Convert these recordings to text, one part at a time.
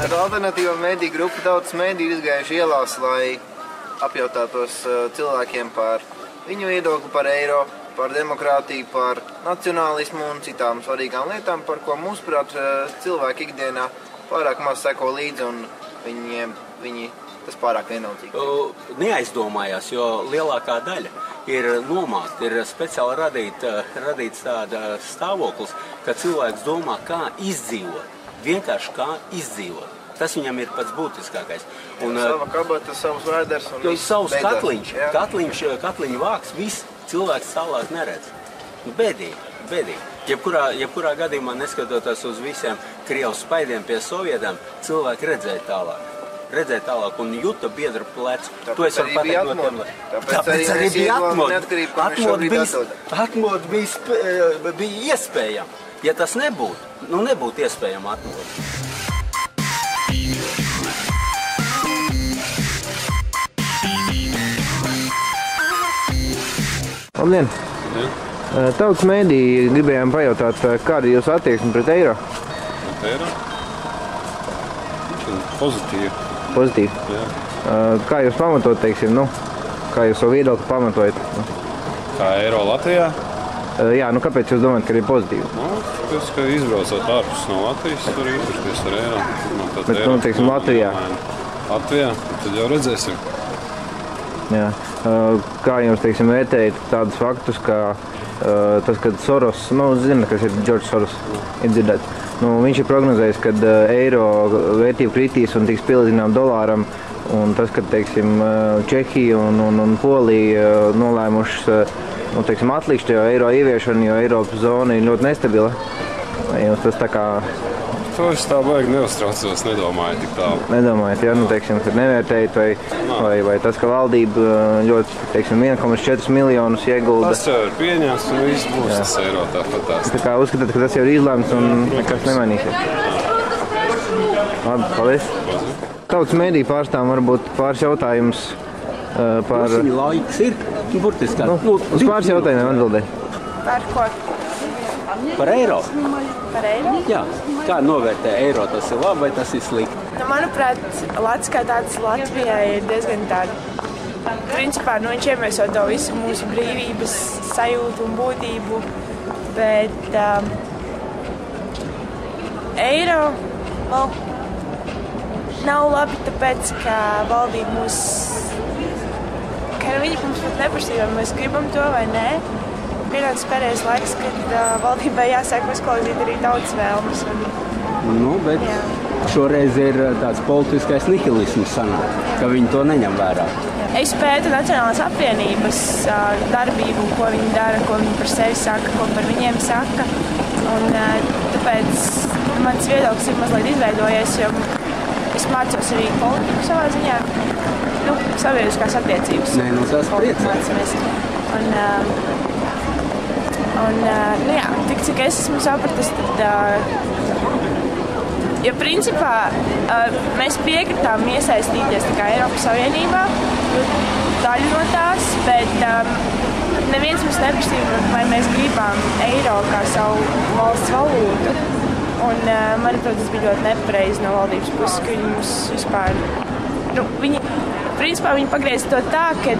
Ar alternatīvo mediju grupu Tautas mediju izgājuši ielās, lai apjautātos cilvēkiem par viņu viedokli par eiro, par demokrātiju, par nacionālismu un citām svarīgām lietām, par ko mūsuprāt cilvēki ikdienā pārāk maz seko līdzi un viņi tas pārāk vienaldzīgi. Neaizdomājās, jo lielākā daļa ir nomākta, ir speciāli radīts tāda stāvoklis, ka cilvēks domā, kā izdzīvot, vienkārši kā izdzīvot. Tas viņam ir pats būtiskākais. Sava kabata, savus vēders un viss. Savus katliņu vāks, viss cilvēks tālāk neredz. Bēdīgi. Jebkurā gadījumā, neskatoties uz visiem Krievu spaidiem pie sovietiem, cilvēki redzēja tālāk un juta biedru plecu. Tāpēc arī bija atmodu. Tāpēc arī bija atmodu bija iespējama. Ja tas nebūtu iespējama atmodu. Labdien! Tautas mediji gribējām pajautāt, kāda ir jūsu attieksme pret eiro? Pret eiro? Pozitīvi. Pozitīvi? Jā. Kā jūs pamatot, teiksim, kā jūs savu viedokli pamatojat? Kā eiro Latvijā? Jā, kāpēc jūs domājat, ka ir pozitīvi? Tāpēc, ka izbraucot ārpus no Latvijas, tur izturties ar eiro. Bet, teiksim, Latvijā? Latvijā? Tad jau redzēsim. Jā. Kā jums, teiksim, vērtējat tādus faktus, ka tas, kad Soros, zina, kas ir Džordžs Soros, ir dzirdēts, viņš ir prognozējis, kad eiro vērtība kritīs un tiks pielīdzinām dolāram, un tas, kad, teiksim, Čehija un Polija nolēmušas, atlikt šo eiro ieviešanu, jo Eiropas zona ir ļoti nestabila. Jums tas tā kā... To es tā baigi neuztraucos, nedomāju tik tālu. Nedomājat, ja, teiksim, kad nevērtējat, vai tas, ka valdība ļoti, teiksim, 1,4 miljonus iegulda. Tas jau ir pieņēms un viss būs tas eiro tāpat tās. Tā kā uzskatāt, ka tas jau ir izlēmts un nekas nemainīsies. Labi, paldies. Tautas mediju pārstāvam varbūt pāris jautājums par... Mums viņa laiks ir, burtiski. Uz pāris jautājumiem atbildēt. Par ko? Par eiro. Par eiro? Jā. Kā novērtē eiro? Tas ir labi vai tas ir slikti? Manuprāt, Lats kā tāds Latvijai ir diezgan tāda. Principā, viņš iemieso to visu mūsu brīvības sajūtu un būtību, bet eiro nav labi, tāpēc, ka valdība mūs, ka viņi mums pat neprasīja, vai mēs gribam to vai nē. Pienācis pēdējais laiks, kad valdībai jāsāk uzklausīt arī tautas vēlmes. Bet šoreiz ir tāds politiskais nihilisms sanāk, ka viņi to neņem vērā. Es pētu Nacionālās apvienības darbību, ko viņi dara, ko viņi par sevi saka, ko par viņiem saka. Un tāpēc mans viedoklis ir mazliet izveidojies, jo es mācos arī politiku savā ziņā, sabiedriskās attiecības. Tas priecājas. Tik cik es esmu sapratis, tad, principā mēs piekritām iesaistīties tā kā Eiropas Savienībā, daļu no tās, bet neviens mums neprasīja, vai mēs gribam eiro kā savu valsts valūtu. Un, manuprāt, tas bija ļoti nepareizi no valdības puses, ka viņi mums vispār, viņi pagrieza to tā, ka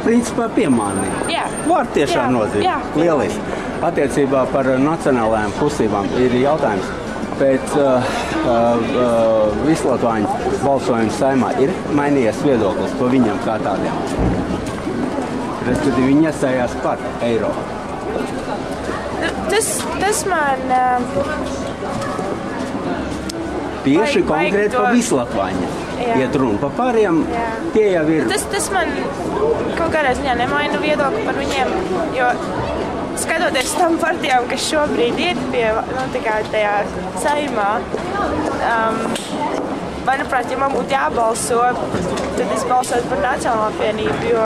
principā piemānīja. Vārds tiešām nozīmē. Lieliski. Attiecībā par nacionālajām kustībām ir jautājums. Pēc vislatvāņu balsojuma Saeimā ir mainījies viedoklis par viņiem kā tādiem. Respektīvi, viņi iestājās par eiro. Tas man... Tieši konkrēti par vislatvāņiem. Iet runa par pāriem, tie jau ir... Tas man kaut kādā ziņā nemaina viedokli par viņiem, jo skatoties tam partijām, kas šobrīd ir pie, tajā Saeimā, manuprāt, ja man būtu jābalso, tad es balsotu par Nacionālo apvienību, jo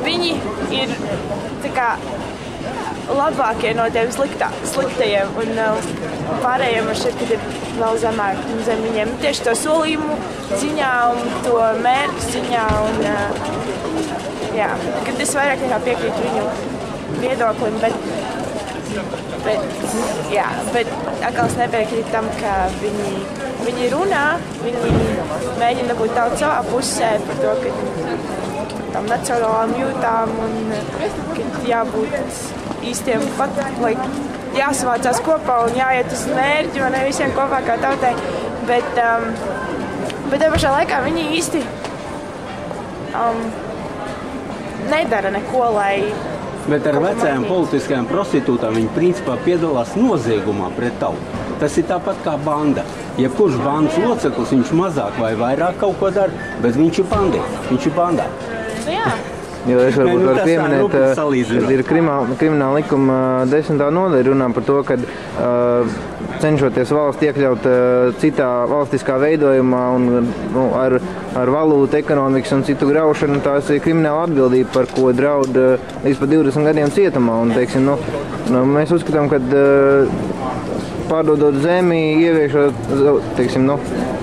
viņi ir labākie no tiem sliktajiem, un pārējiem man šķiet, kad ir vēl zemāk zem viņiem. Tieši to solījumu ziņā un to mērķu ziņā, un kad es vairāk nekā piekrītu viņu viedoklim, bet Bet atkal es nepiekrītu tam, ka viņi runā, viņi mēģina dabūt tautu savā pusē par to, ka tam nacionālām jūtām un ka jābūt īstiem pat, lai jāsavācās kopā un jāiet uz mērķi, vai ne visiem kopā kā tautai. Bet tā pašā laikā viņi īsti nedara neko, lai... Bet ar vecajām politiskajām prostitūtām viņi principā piedalās noziegumā pret tautu. Tas ir tāpat kā banda. Jebkurš bandas loceklis, viņš mazāk vai vairāk kaut ko dara, bet viņš ir bandīts, viņš ir bandā. Jā. Jo es varbūt varu pieminēt, ka ir krimināla likuma 10. nodaļa runā par to, ka cenšoties valsts iekļaut citā valstiskā veidojumā un ar valūtu, ekonomikas un citu graušanu, tās ir krimināla atbildība, par ko draud līdz pat 20 gadiem cietumā. Un, teiksim, mēs uzskatām, ka pārdodot zemi, ieviešot, teiksim,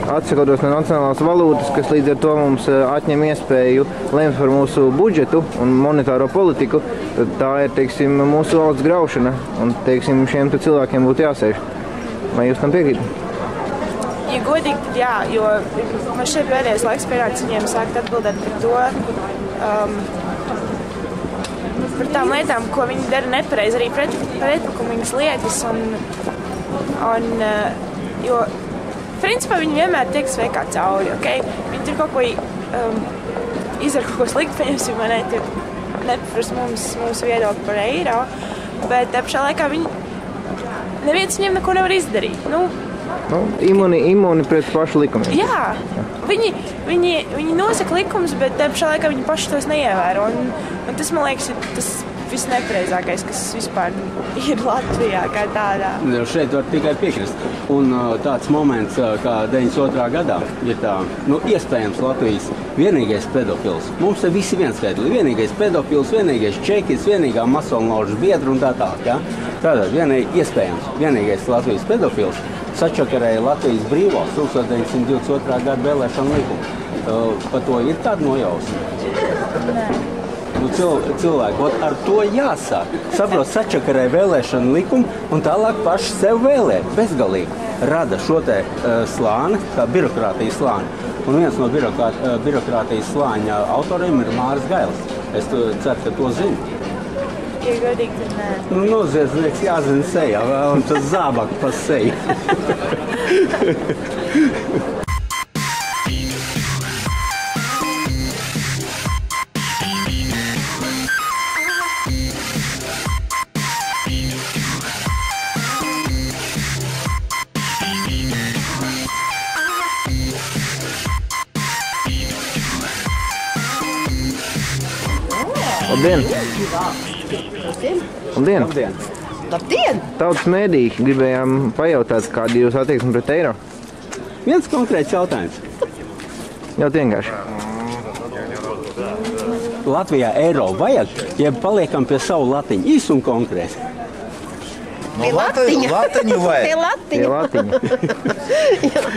atsakoties no nacionālās valūtas, kas līdz ar to mums atņem iespēju lemt par mūsu budžetu un monetāro politiku, tad tā ir, teiksim, mūsu valsts graušana un, teiksim, šiem cilvēkiem būtu jāsēž. Vai jūs tam piekrītat? Ja godīgi, tad jā, jo man šeit pēdējais laiks pienācis viņiem sākt atbildēt par to, par tām lietām, ko viņi dara nepareizi, arī pretlikumīgas lietas jo principā viņi vienmēr tiek sveikā cauri, okay? Viņi tur kaut ko izdara kaut ko slikti, pieņemsim, vai ne, tur nepaprast mūsu viedokli par eiro, bet pašā laikā neviens viņiem neko nevar izdarīt. Imuni pret pašu likumiem. Jā, viņi nosaka likumus, bet pašā laikā viņi paši tos neievēro, un tas, man liekas, ir tas visnepareizākais, kas vispār ir Latvijā kā tādā. Šeit var tikai piekrist. Un tāds moments, kā 92. gadā, ir tā, iespējams Latvijas vienīgais pedofils. Mums te visi vienskaitli. Vienīgais pedofils, vienīgais čekis, vienīgā masonložas biedra un tā tālāk. Ja? Tātad iespējams vienīgais Latvijas pedofils sačakarēja Latvijas brīvos 1922. gada vēlēšanu likumu. Par to ir tāda nojausma? Nē. Cilvēki, ar to jāsāk. Saprot, sačakarēja vēlēšanu likumu un tālāk paši sev vēlē. Bezgalīgi rada šo te slāni, kā birokrātijas slāni. Un viens no birokrātijas slāņa autoriem ir Māris Gailis. Es ceru, ka to zinu. Ja godīgi, tad nē. Noziedznieks jāzina sejā, un tas zābak pa seju. Labdien! Labdien! Labdien! Tautas mēdī gribējām pajautāt, kāda ir jūsu attieksme pret eiro? Viens konkrēts jautājums. Ļoti vienkārši. Latvijā eiro vajag, ja paliekam pie savu latiņu. Īsi un konkrēti. Latiņu vajag. Tie latiņi.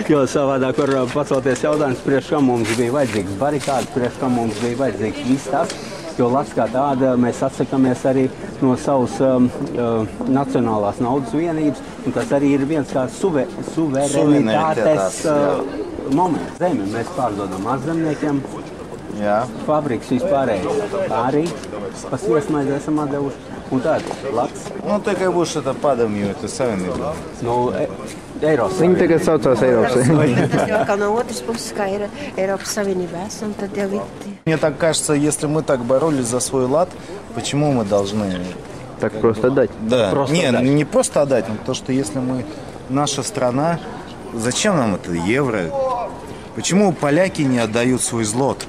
Jo savādāk var pacelties jautājums, priekš kam mums bija vajadzīgs barikāds, priekš kam mums bija vajadzīgs viss tas. Jo Latvijas kā tāda mēs atsakamies arī no savas nacionālās naudas vienības, un tas arī ir viens kā suverenitātes moments. Zemi mēs pārdodam mazzemniekiem, fabriks vispārējais arī pa sviestmaizi esam atdevuši. Un tāda Latvijas. Tā kā būs šāda padomju, tas savienība. Eiropas. Viņi tagad saucās Eiropas. Kā no otras puses, kā ir Eiropas Savienība esam, tad jau Мне так кажется, если мы так боролись за свой лад, почему мы должны... Так просто отдать? Да. Просто отдать. Не просто отдать, но то, что если мы... Наша страна... Зачем нам это евро? Почему поляки не отдают свой злот?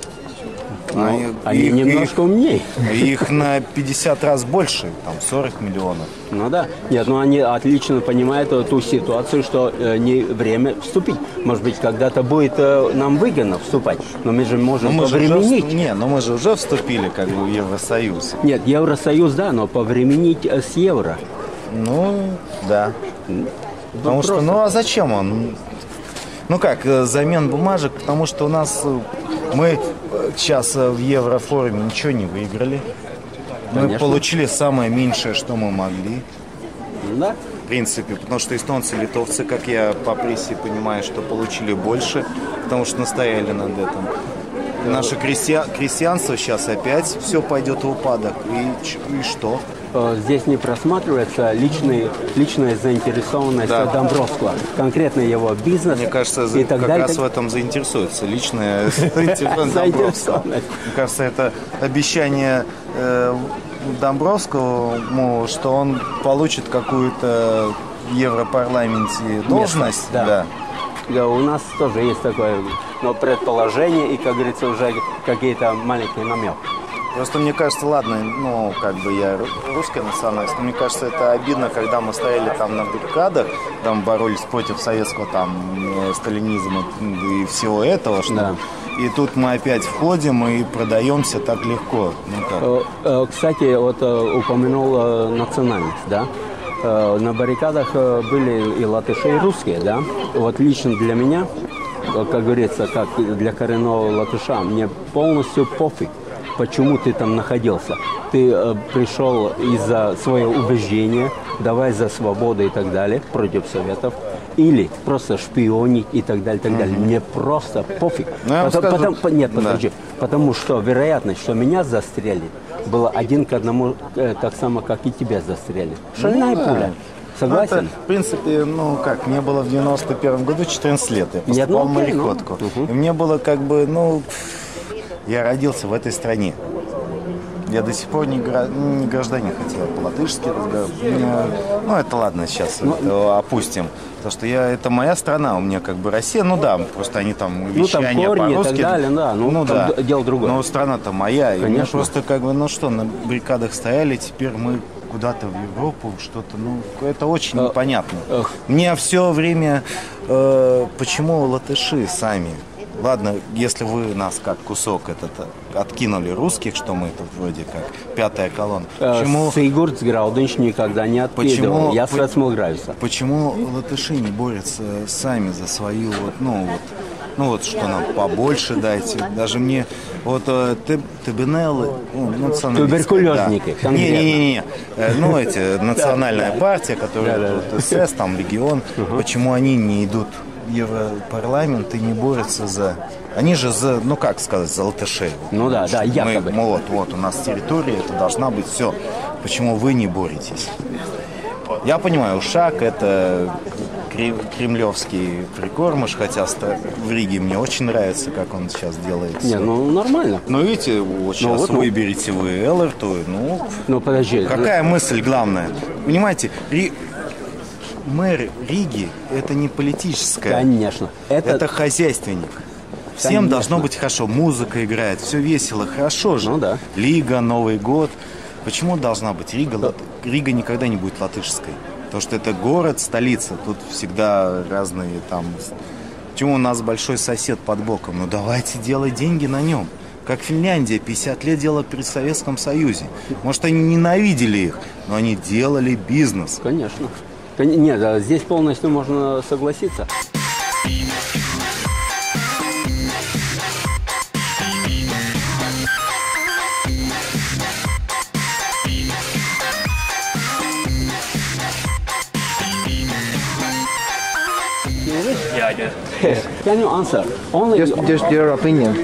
Они немножко умнее. Их на 50 раз больше, там 40 миллионов. Да. Нет, они отлично понимают ту ситуацию, что не время вступить. Может быть, когда-то будет нам выгодно вступать, но мы же можем повременить. Но мы же уже вступили как бы в Евросоюз. Нет, Евросоюз, да, но повременить с евро. Да. Потому что, а зачем он? Замен бумажек, потому что у нас... Мы сейчас в Еврофоруме ничего не выиграли. Мы получили самое меньшее, что мы могли. да? В принципе, потому что эстонцы, литовцы, как я по прессе понимаю, что получили больше, потому что настояли над этим. Наше крестьянство сейчас опять все пойдет в упадок. И что? Здесь не просматривается личная заинтересованность Домбровского, конкретно его бизнес. Мне кажется, и так как далее. раз в этом заинтересуется личная заинтересованность Домбровского. Мне кажется, это обещание Домбровскому, что он получит какую-то в Европарламенте должность. Да. Да, у нас тоже есть такое предположение и, как говорится, уже какие-то маленькие намеки. Просто мне кажется, ладно, ну, как бы я русский националист, но мне кажется, это обидно, когда мы стояли там на баррикадах, там боролись против советского там сталинизма и всего этого, что... Да. И тут мы опять входим и продаемся так легко. Ну, как? Кстати, вот упомянул национальность, да? На баррикадах были и латыши, и русские, да? Вот лично для меня, как говорится, как для коренного латыша, мне полностью пофиг, почему ты там находился. Ты пришел из-за своего убеждения, давай за свободу и так далее, против советов, или просто шпионить и так далее, так далее. Мне просто пофиг. Потому что вероятность, что меня застрелят, была 1 к 1, так само, как и тебя застрелят. Шальная пуля. Согласен? Это, в принципе, ну как, мне было в 91 году 14 лет, я поступал в мореходку. И мне было как бы, ну, я родился в этой стране. Я до сих пор не гражданин, хотел по-латышски разговаривать. Ну, это ладно, сейчас это опустим. Потому что это моя страна, у меня как бы Россия, ну да, просто они там вещания по-русски. И так далее, да, да. Дело другое. Но страна-то моя, Конечно. и мы просто как бы, ну что, на баррикадах стояли, теперь мы куда-то в Европу, что-то, ну, это очень непонятно. Мне все время, почему латыши сами? Ладно, если вы нас как кусок этот откинули русских, что мы тут вроде как пятая колонна. Почему... Сигурдс Граудинш никогда не откидывал. Я с Смолграюса. Почему латыши не борются сами за свою вот, что нам побольше дайте. Даже мне вот ТБНЛ, туберкулезники. Да. Не. Ну, национальная партия, которая СС, там, регион. Почему они не идут в Европарламент и не борются за... Они же за, ну как сказать, за латышей. Ну да, якобы. Вот, у нас территория, это должна быть все. Почему вы не боретесь? Я понимаю, Ушак это кремлевский прикормыш, хотя в Риге мне очень нравится, как он сейчас делает. Не, ну нормально. Но видите, вот сейчас выберете вы Эллерту, ну подожди. Какая мысль главная? Понимаете, мэр Риги это не политическая. Конечно. Это хозяйственник. Всем должно быть хорошо. Музыка играет, все весело, хорошо же. Ну да. Лига, Новый год. Почему должна быть Рига? Рига никогда не будет латышской. Потому что это город, столица. Тут всегда разные там... Почему у нас большой сосед под боком? Ну давайте делать деньги на нем. Как Финляндия 50 лет делала при Советском Союзе. Может, они ненавидели их, но они делали бизнес. Конечно. Нет, здесь полностью можно согласиться. Yeah, I do. Can you answer? Just your opinion.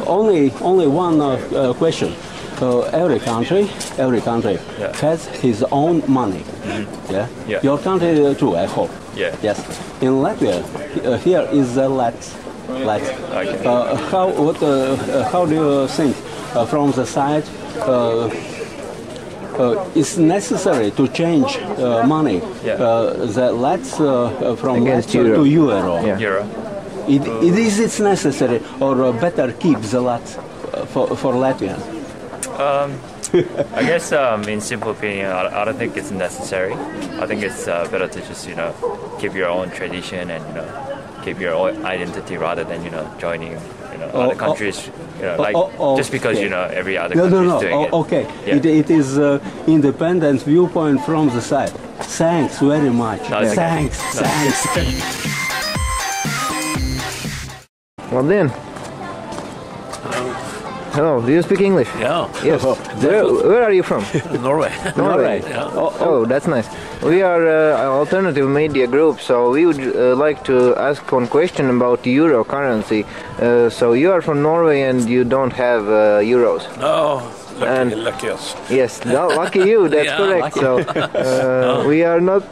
Only one question. Every country has his own money. Yeah? Yeah. Your country too, I hope. Yeah. Yes. In Latvia, here is the Lats. Okay. How do you think from the side? It's necessary to change money. Yeah. The Lats from Against Latvia to euro. Yeah. Euro. It's necessary, or better keep the Lats for Latvia. I guess in simple opinion, I don't think it's necessary. I think it's better to just keep your own tradition and keep your own identity rather than joining other countries. Just because every other country is doing it. Okay. Yeah. It is independent viewpoint from the side. Thanks very much. No, it's okay. Thanks. Hello, do you speak English? Yeah. Yes. Where are you from? Norway. Norway. Oh, that's nice. We are an alternative media group, so we would like to ask one question about euro currency. So you are from Norway and you don't have euros. No, lucky us. Yes, lucky you. That's Yeah, correct. lucky. So we are not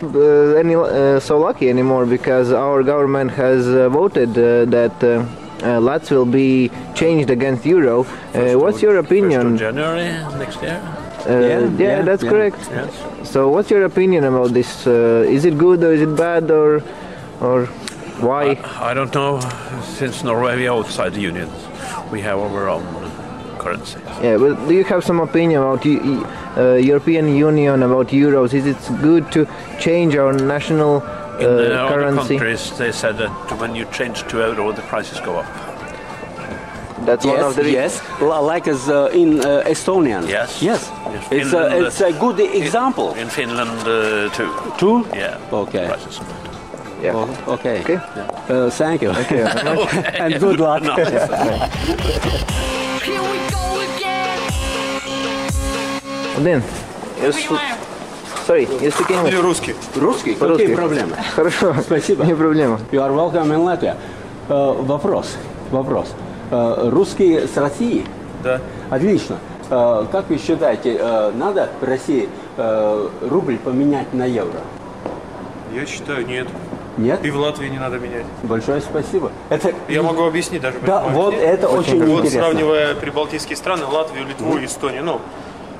so lucky anymore because our government has voted that. Lats will be changed against euro. What's your opinion? 1st of January next year. Yeah, that's correct. Yes. So, what's your opinion about this? Is it good or is it bad or why? I don't know. Since Norway we are outside the union, we have our own currency. Yeah, but do you have some opinion about European Union, about euros? Is it good to change our national In other currency? countries, they said that when you change to euro, the prices go up. That's one of the Yes, like as in Estonian. Yes. Yes. In Finland, It's a good example. In Finland too. Too? Yeah. Okay. Prices. Yeah. Oh, okay. Okay. Thank you. Okay. And good luck. No. Then, sorry, you speak English? Русский. Русский? По-русски. Какие проблемы? Хорошо. Спасибо. Не проблема. You are welcome in Latvia. Вопрос. Русские с России? Да. Отлично. Как вы считаете, надо в России рубль поменять на евро? Я считаю, нет. Нет? И в Латвии не надо менять. Большое спасибо. Это... Я могу объяснить даже. Да, вот это очень Вот интересно. сравнивая прибалтийские страны, Латвию, Литву и Эстонию, ну,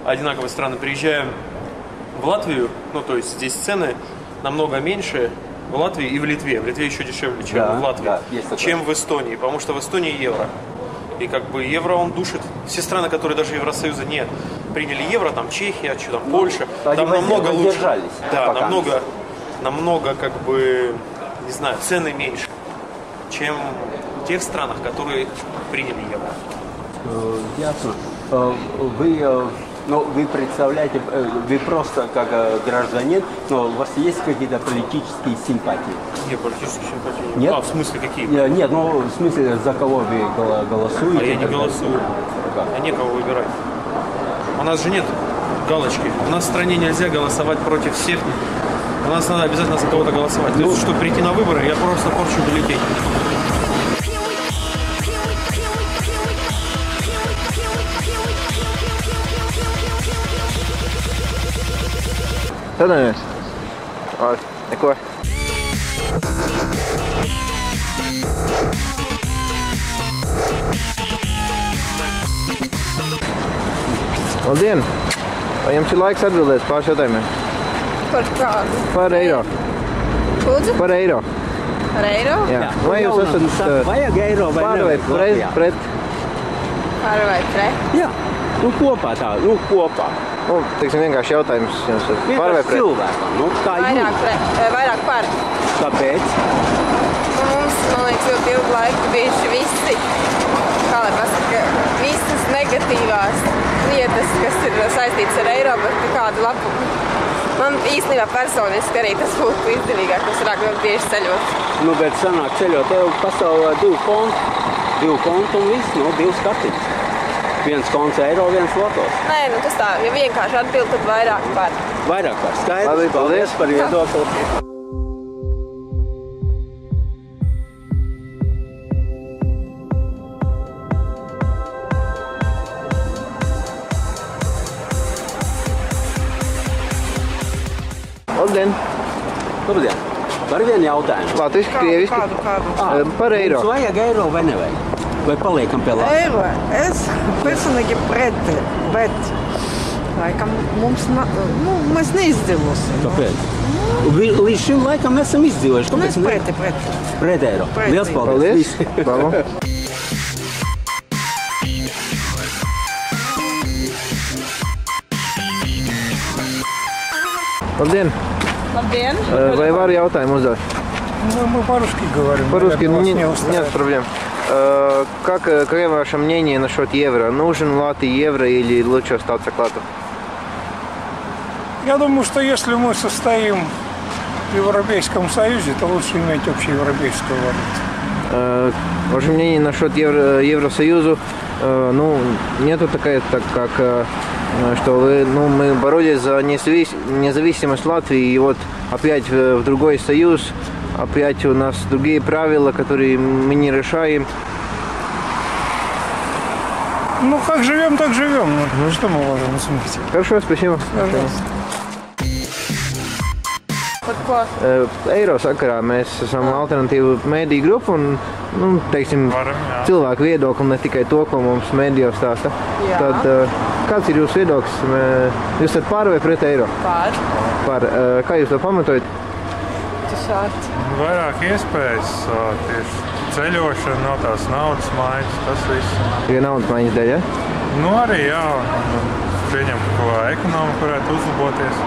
одинаковые страны, приезжаем в Латвию, ну, то есть здесь цены намного меньше в Латвии и в Литве. В Литве еще дешевле, чем Да, в Латвии, да, есть такое. чем в Эстонии, потому что в Эстонии евро. И как бы евро он душит. Все страны, которые даже Евросоюза не приняли евро, там Чехия, что там, Польша, они там намного лучше. воздержались Да, пока. намного как бы, не знаю, цены меньше, чем в тех странах, которые приняли евро. Ясно. Вы представляете, вы просто как гражданин, но у вас есть какие-то политические симпатии? Нет, политических симпатий нет. Нет? А, в смысле какие? Нет, ну в смысле, за кого вы голосуете? А я не голосую. А некого выбирать. У нас же нет галочки. У нас в стране нельзя голосовать против всех. У нас надо обязательно за кого-то голосовать. То есть, чтобы прийти на выборы, я просто порчу бюллетень. Sadalījums. Neko. Labdien! Vai jums ir laiks atbildēt pāris jautājumiem? Par kādu? Par eiro. Lūdzu? Par eiro. Par eiro? Jā. Vai jūs esat Vajag eiro vai par vai nevajag pret? Latvijā? Par vai pret? Jā, nu kopā tā, kopā. Nu, teiksim, vienkārši jautājums jums ir par vai pret? Cilvēkam, nu kā Vairāk jūs? pret, vairāk par. Kāpēc? Mums, man liekas, ļoti ilgu laiku bijuši visi, kā lai pasaka, visas negatīvās lietas, kas ir saistītas ar eiro, bet kādu labu. Man īstenībā personiski arī tas būtu izdevīgāk, mums varētu ļoti bieži ceļot. Nu, bet sanāk ceļot, tev pasaulē divu kontu un viss, divas kartiņas. Viens konts eiro, viens lotos. Nē, nu tas tā, ja vienkārši atbild, tad vairāk par. Vairāk par skaidrs. Labi, paldies par viedokli. Labdien! Labdien! Par vienu jautājumu. Latviešu, krieviski. Par eiro. Mums vajag eiro vai nevajag? Vai paliekam pie Latvijas? Eiro, es personīgi pret, bet laikam mums mēs neizdzīvosim. Kāpēc? Līdz šim laikam esam izdzīvojuši. Mēs pret. Pret eiro. Pret. Liels paldies! Paldies! Bravo! Labdien! Labdien! Vai varu jautājumu uzdot? Мы по-русски говорим. По-русски наверное, вас нет проблем. Какое ваше мнение насчет евро? Нужен Латвии евро или лучше остаться к лату? Я думаю, что если мы состоим в Европейском Союзе, то лучше иметь общеевропейскую валюту. В общем, мнение насчет Евросоюза, нету такая, что мы боролись за независимость Латвии, и вот опять в другой союз, опять у нас другие правила, которые мы не решаем. Как живем, так живем. Что мы можем изменить? Хорошо, спасибо. Пожалуйста. Eiro sakarā mēs esam alternatīva mēdīju grupa un, cilvēku viedokli, ne tikai to, ko mums mēdījos stāsta. Tad, kāds ir jūsu viedoklis? Jūs esat par vai pret eiro? Par. Kā jūs to pamatojat? Vairāk iespējas, tieši ceļošana, nav tās naudas maiņas, tas viss. Tikai naudas maiņas dēļ, ja? Arī jā, pieņem, ka ekonomika varētu uzlaboties.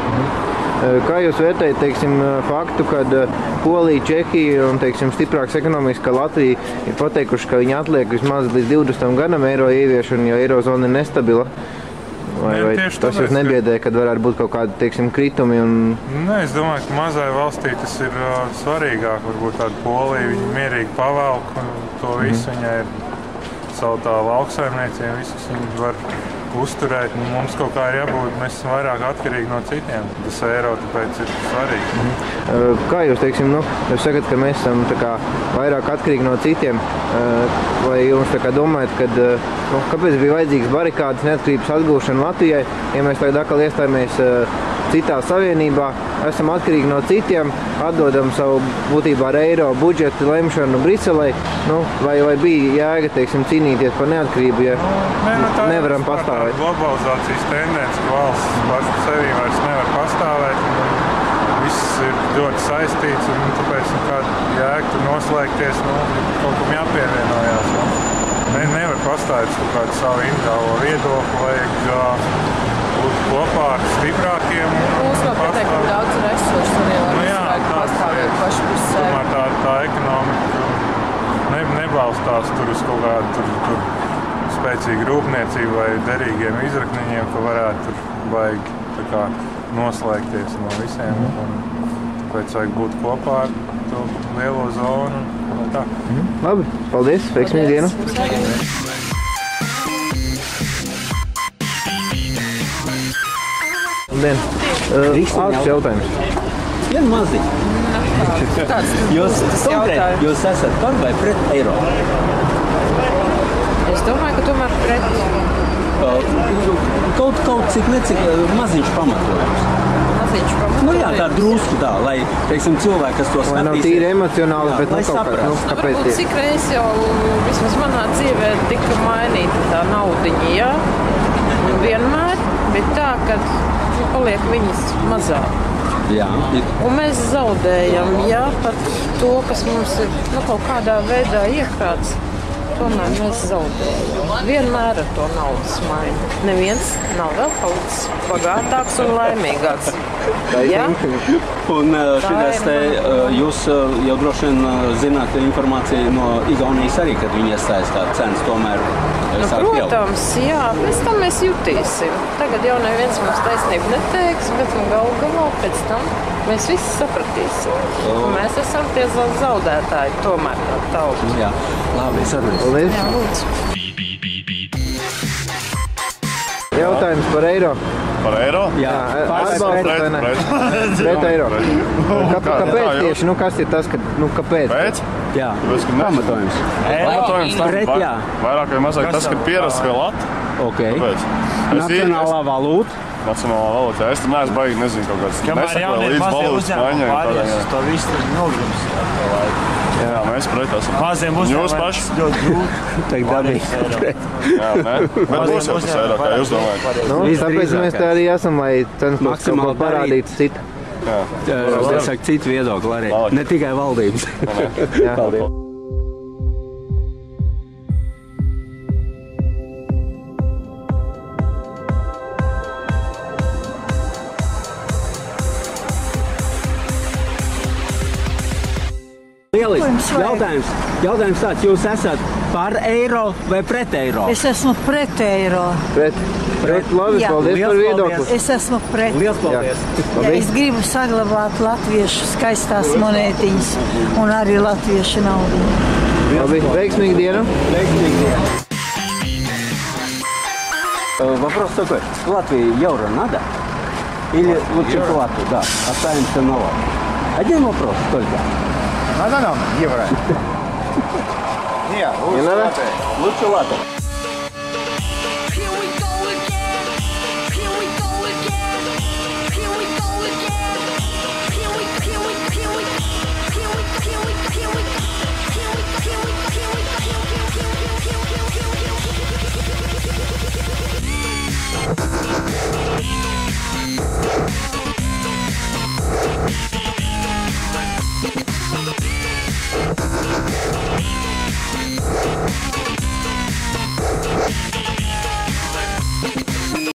Kā jūs vērtējat, faktu, kad Polija, Čehija un, stiprāks ekonomikas, ka Latvija ir pateikuši, ka viņi atliek vismaz līdz 20. gadam eiro ieviešanu, jo eirozona ir nestabila? Vai tas jūs nebiedē, kad varētu būt kaut kādi, kritumi? Es domāju, ka mazai valstī tas ir svarīgāk. Varbūt tāda Polija, viņi mierīgi pavelk to visu. Viņai ir savu tā lauksaimniecību, visus viņi var uzturēt. Mums kaut kā ir jābūt, mēs esam vairāk atkarīgi no citiem. Tas eiro tāpēc ir svarīgi. Kā jūs, jūs sakat, ka mēs esam vairāk atkarīgi no citiem, vai jums domājat, kāpēc bija vajadzīgas barikādas neatkarības atgūšana Latvijai, ja mēs tagad atkal iestājamies citā savienībā, esam atkarīgi no citiem, atdodam savu būtībā ar eiro budžetu lemšanu Briselei, vai bija jēga, cīnīties par neatkarību, ja nevaram pastāvēt? Globalizācijas tendence, ka valsts paši sevi vairs nevar pastāvēt, viss ir ļoti saistīts, un tāpēc kāda jēga tur noslēgties, kaut kam jāpievienojās. Nevar pastāvēt kaut kādu savu individuālo viedokli, vajag būt kopā ar stiprākiem. Mums vēl pietiekami daudz resursu arī, lai vajag pastāvēt paši par sevi. Tā ekonomika nebalstās tur uz kaut kādu spēcīgu rūpniecību vai derīgiem izrakniņiem, ka varētu tur vajag noslēgties no visiem. Tāpēc vajag būt kopā ar to lielo zonu. Tā. Labi, paldies, veiksmīgu dienu. Ātrs jautājums. Vien maziņ. Jūs esat par vai pret eiro? Es domāju, ka tomēr pret. Kaut cik maziņš pamatojums. Maziņš pamatojums? Jā, tā drusku tā, lai, cilvēki, kas to skatīs... Lai nav tīri emocionāli, bet kāpēc tie? Cik reiz jau vismaz manā dzīvē tika mainīta tā naudiņa, jā? Vienmēr bija tā, ka paliek viņas mazāk. Jā. Un mēs zaudējam, jā, pat to, kas mums ir kaut kādā veidā iekrāts. Tomēr mēs zaudējam. Vienmēr ar to naudas maiņu. Neviens nav vēl palicis bagātāks un laimīgāks. Ja? Un šitas te, jūs jau droši vien zināt informāciju no Igaunijas arī, kad viņi iestājas, kā cenas tomēr sāk pieaugt. Protams, jā, pēc tam mēs jutīsim. Tagad jau neviens mums taisnību neteiks, bet galu galā pēc tam mēs visi sapratīsim. Mēs esam tie zaudētāji tomēr no tautas. Jā, labi, sarunāsim. Jā, lūdzu. Jautājums par eiro. Par eiro? Jā, pret eiro. Kāpēc tieši? Kas ir tas, kāpēc? Pēc? Jā, pamatojums. Pamatojums pret, jā. Vairāk vai mazāk tas, ka pierasts pie lata. Ok. Nacionālā valūta. Nacionālā valūta. Es tur neesmu baigi, nezinu, kaut kāds nesakoju līdz valūtas maiņai. Pārējais to visu nogrims. Jā, mēs pret esam. Maziem uzņēmumiem paši? Ļoti grūti. Teikt dabīgi. Jā, ne? Bet būs jau tas eiro, kā jūs domājat. Tāpēc mēs tā arī esam, lai cenas maksimāli parādītu citu. Es saku citu viedokli arī. Ne tikai valdības. Paldies. Jautājums tāds, jūs esat par eiro vai pret eiro? Es esmu pret eiro. Pret, labi, paldies par viedokli. Es esmu pret. Liels paldies. Ja es gribu saglabāt latviešu skaistās monētiņas un arī latviešu naudu. Labi, veiksmīgu dienu. Вейксмиг диenu. Вопрос такой. Латвии евро надо? Или лучше к лату? Да, останемся на лату. Один вопрос только. Надо нам евро? Нет, Не надо? Лучше лату.